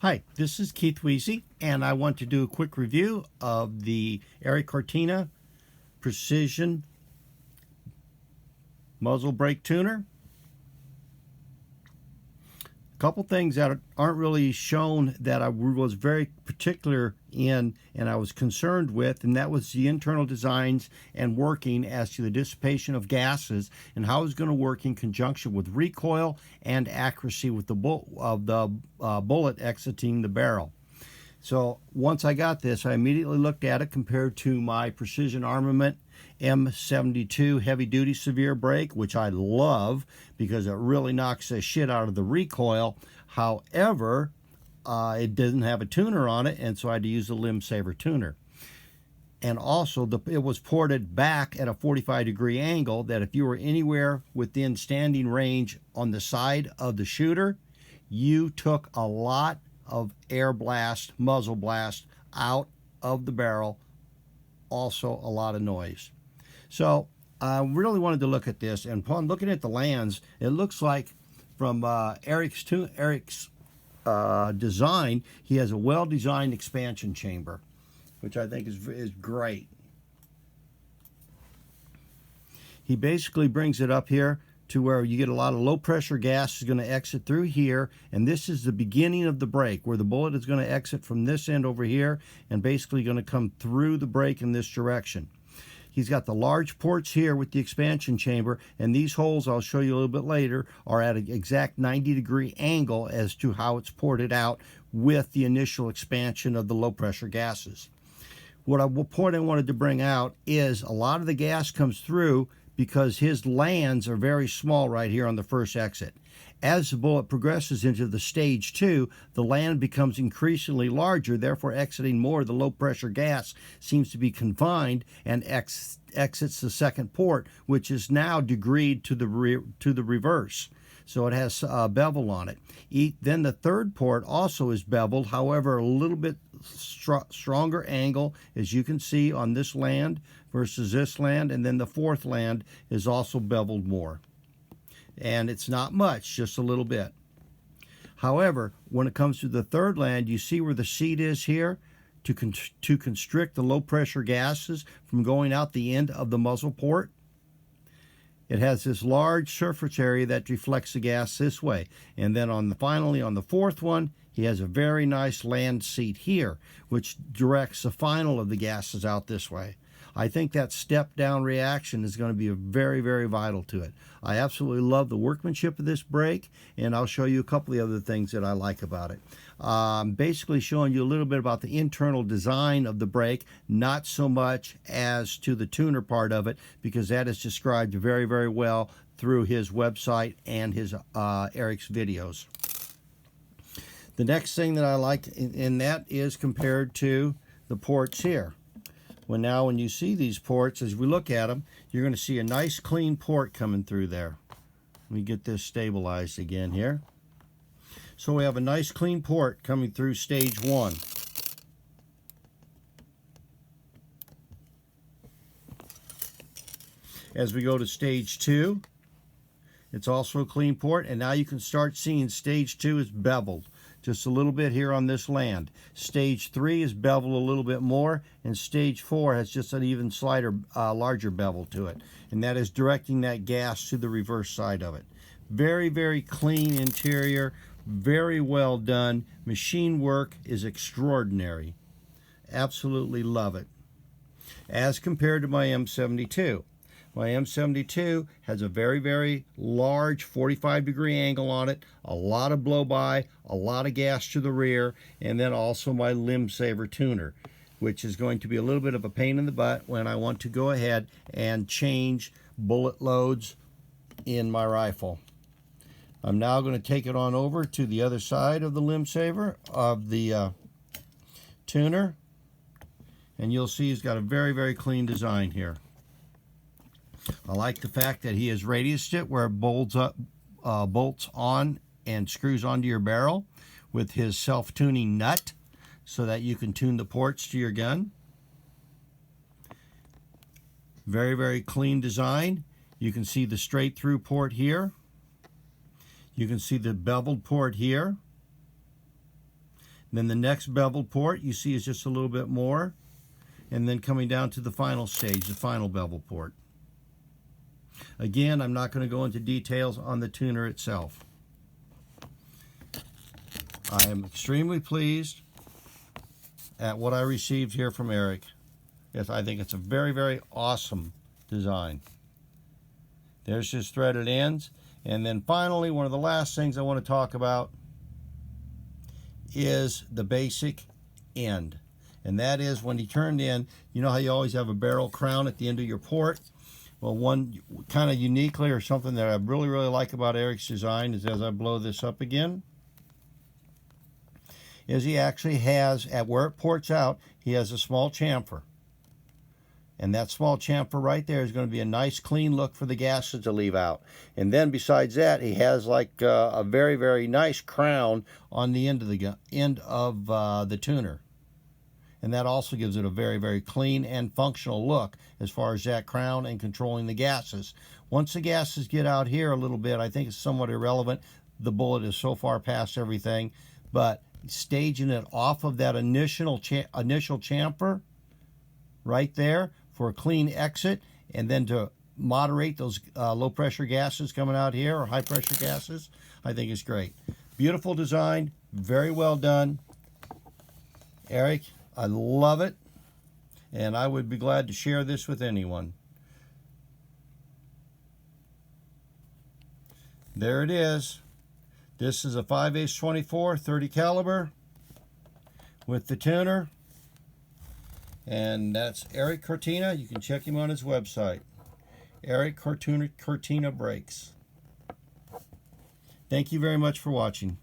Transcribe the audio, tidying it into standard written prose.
Hi, this is Keith Weezy, and I want to do a quick review of the Erik Precision Muzzle Brake Tuner. A couple things that aren't really shown that I was very particular in and I was concerned with, and that was the internal designs and working as to the dissipation of gases and how it's going to work in conjunction with recoil and accuracy with the bullet exiting the barrel. So once I got this, I immediately looked at it compared to my Precision Armament M72 heavy duty severe brake, which I love because it really knocks the shit out of the recoil. However, it doesn't have a tuner on it, and so I had to use the limb saver tuner. And also, it was ported back at a 45-degree angle that if you were anywhere within standing range on the side of the shooter, you took a lot of air blast, muzzle blast out of the barrel, also a lot of noise. So I really wanted to look at this, and upon looking at the lands, it looks like from Erik's design, he has a well-designed expansion chamber, which I think is great. He basically brings it up here to where you get a lot of low pressure gas is going to exit through here, and this is the beginning of the brake where the bullet is going to exit from this end over here and basically going to come through the brake in this direction. He's got the large ports here with the expansion chamber, and these holes, I'll show you a little bit later, are at an exact 90-degree angle as to how it's ported out with the initial expansion of the low pressure gases. Point I wanted to bring out is a lot of the gas comes through because his lands are very small right here on the first exit. As the bullet progresses into the stage 2, the land becomes increasingly larger, therefore exiting more of the low pressure gas seems to be confined and exits the second port, which is now degreed to the reverse. So it has a bevel on it. Then the third port also is beveled, however a little bit stronger angle, as you can see on this land versus this land, and then the fourth land is also beveled more. And it's not much, just a little bit. However, when it comes to the third land, you see where the seat is here to constrict the low pressure gases from going out the end of the muzzle port. It has this large surface area that deflects the gas this way. And then finally on the fourth one, he has a very nice land seat here, which directs the final of the gases out this way. I think that step-down reaction is going to be very, very vital to it. I absolutely love the workmanship of this brake, and I'll show you a couple of other things that I like about it. I'm basically showing you a little bit about the internal design of the brake, not so much as to the tuner part of it, because that is described very, very well through his website and his Erik's videos. The next thing that I like in that is compared to the ports here. When you see these ports, as we look at them, you're going to see a nice clean port coming through there. Let me get this stabilized again here. So we have a nice clean port coming through stage 1. As we go to stage 2, it's also a clean port, and now you can start seeing stage 2 is beveled. Just a little bit here on this land. Stage 3 is beveled a little bit more, and stage 4 has just an even larger bevel to it, and that is directing that gas to the reverse side of it. Very, very clean interior, very well done. Machine work is extraordinary. Absolutely love it. As compared to my M72. My M72 has a very, very large 45-degree angle on it, a lot of blow-by, a lot of gas to the rear, and then also my limb saver tuner, which is going to be a little bit of a pain in the butt when I want to go ahead and change bullet loads in my rifle. I'm now going to take it on over to the other side of the limb saver of the tuner, and you'll see he's got a very, very clean design here. I like the fact that he has radiused it where it bolts on and screws onto your barrel with his self-tuning nut so that you can tune the ports to your gun. Very, very clean design. You can see the straight through port here. You can see the beveled port here. Then the next beveled port you see is just a little bit more. And then coming down to the final stage, the final bevel port. Again, I'm not going to go into details on the tuner itself. I am extremely pleased at what I received here from Erik. Yes, I think it's a very, very awesome design. There's his threaded ends. And then finally, one of the last things I want to talk about is the basic end. And that is when he turned in, you know how you always have a barrel crown at the end of your port? Well, one kind of uniquely, or something that I really, really like about Erik's design is, as I blow this up again, is he actually has, at where it ports out, he has a small chamfer. And that small chamfer right there is going to be a nice clean look for the gases to leave out. And then besides that, he has like a very, very nice crown on the end of the tuner. And that also gives it a very, very clean and functional look as far as that crown and controlling the gases. Once the gases get out here a little bit, I think it's somewhat irrelevant. The bullet is so far past everything. But staging it off of that initial chamfer right there for a clean exit, and then to moderate those low pressure gases coming out here, or high pressure gases, I think is great. Beautiful design, very well done. Erik, I love it, and I would be glad to share this with anyone. There it is. This is a 5/8/24 30 caliber with the tuner, and that's Erik Cortina. You can check him on his website, Erik Cortina Brakes. Thank you very much for watching.